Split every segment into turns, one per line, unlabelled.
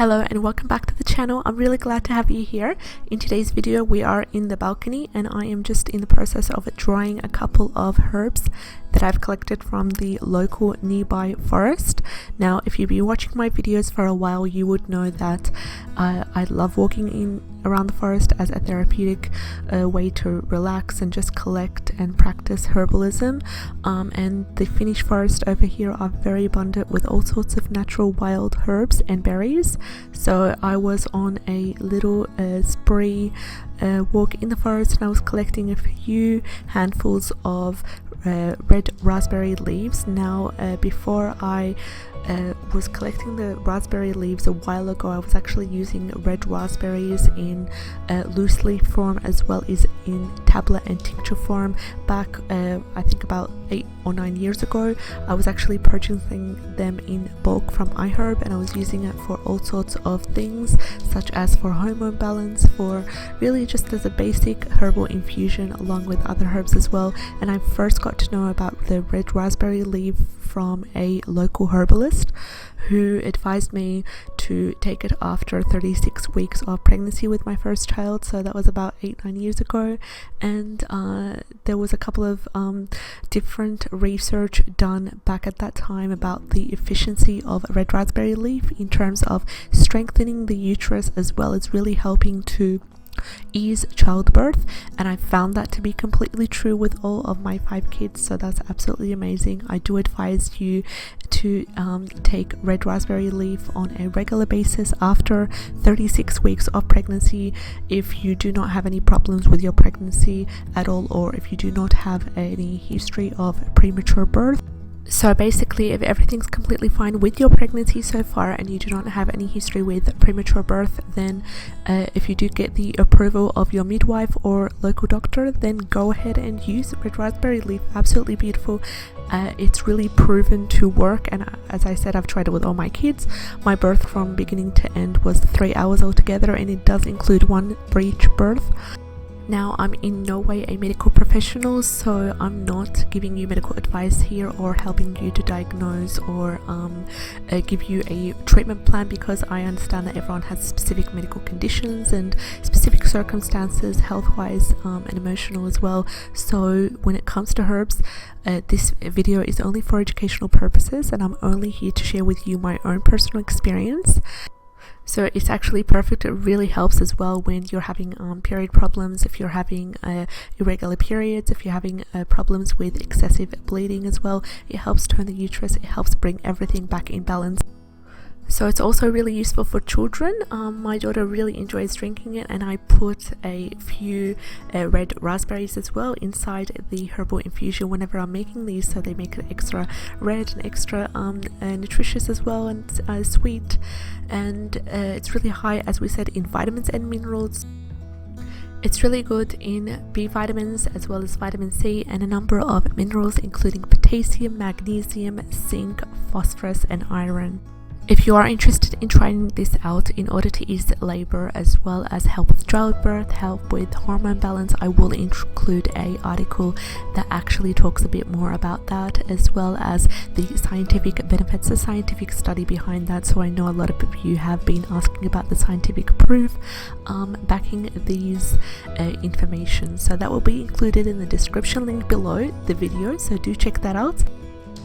Hello and welcome back to the channel. I'm really glad to have you here. In today's video we are in the balcony and I am just in the process of drying a couple of herbs that I've collected from the local nearby forest. Now if you've been watching my videos for a while, you would know that I love walking around the forest as a therapeutic way to relax and just collect and practice herbalism, and the Finnish forest over here are very abundant with all sorts of natural wild herbs and berries. So I was on a little spree walk in the forest and I was collecting a few handfuls of red raspberry leaves. Now before I was collecting the raspberry leaves a while ago, I was actually using red raspberries in loose leaf form as well as in tablet and tincture form. Back I think about 8 or 9 years ago, I was actually purchasing them in bulk from iHerb and I was using it for all sorts of things, such as for hormone balance, for really just as a basic herbal infusion along with other herbs as well. And I first got to know about the red raspberry leaf from a local herbalist who advised me to take it after 36 weeks of pregnancy with my first child. So that was about 8-9 years ago, and there was a couple of different research done back at that time about the efficiency of red raspberry leaf in terms of strengthening the uterus as well as really helping to ease childbirth, and I found that to be completely true with all of my 5 kids. So that's absolutely amazing. I do advise you to take red raspberry leaf on a regular basis after 36 weeks of pregnancy if you do not have any problems with your pregnancy at all, or if you do not have any history of premature birth. So basically, if everything's completely fine with your pregnancy so far and you do not have any history with premature birth, then if you do get the approval of your midwife or local doctor, then go ahead and use red raspberry leaf. Absolutely beautiful. It's really proven to work, and as I said, I've tried it with all my kids. My birth from beginning to end was 3 hours altogether, and it does include 1 breech birth. Now, I'm in no way a medical professional, so I'm not giving you medical advice here or helping you to diagnose or give you a treatment plan, because I understand that everyone has specific medical conditions and specific circumstances, health-wise and emotional as well. So when it comes to herbs, this video is only for educational purposes, and I'm only here to share with you my own personal experience. So it's actually perfect. It really helps as well when you're having period problems, if you're having irregular periods, if you're having problems with excessive bleeding as well. It helps tone the uterus, it helps bring everything back in balance. So it's also really useful for children. My daughter really enjoys drinking it, and I put a few red raspberries as well inside the herbal infusion whenever I'm making these, so they make it extra red and extra nutritious as well, and sweet, and it's really high, as we said, in vitamins and minerals. It's really good in B vitamins as well as vitamin C and a number of minerals including potassium, magnesium, zinc, phosphorus and iron. If you are interested in trying this out in order to ease labor as well as help with childbirth, help with hormone balance, I will include an article that actually talks a bit more about that, as well as the scientific benefits, the scientific study behind that. So I know a lot of you have been asking about the scientific proof backing these information. So that will be included in the description link below the video, so do check that out.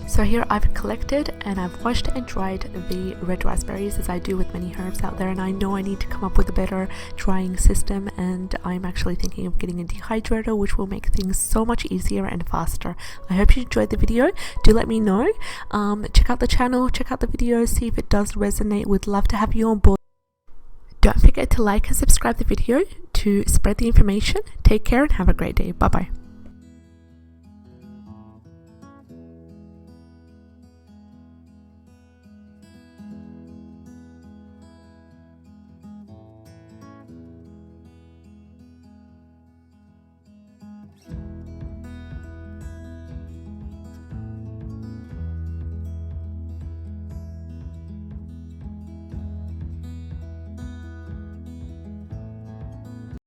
So here I've collected and I've washed and dried the red raspberries, as I do with many herbs out there, and I know I need to come up with a better drying system, and I'm actually thinking of getting a dehydrator, which will make things so much easier and faster. I hope you enjoyed the video. Do let me know. Check out the channel, check out the video, see if it does resonate. We'd love to have you on board. Don't forget to like and subscribe the video to spread the information. Take care and have a great day. Bye bye.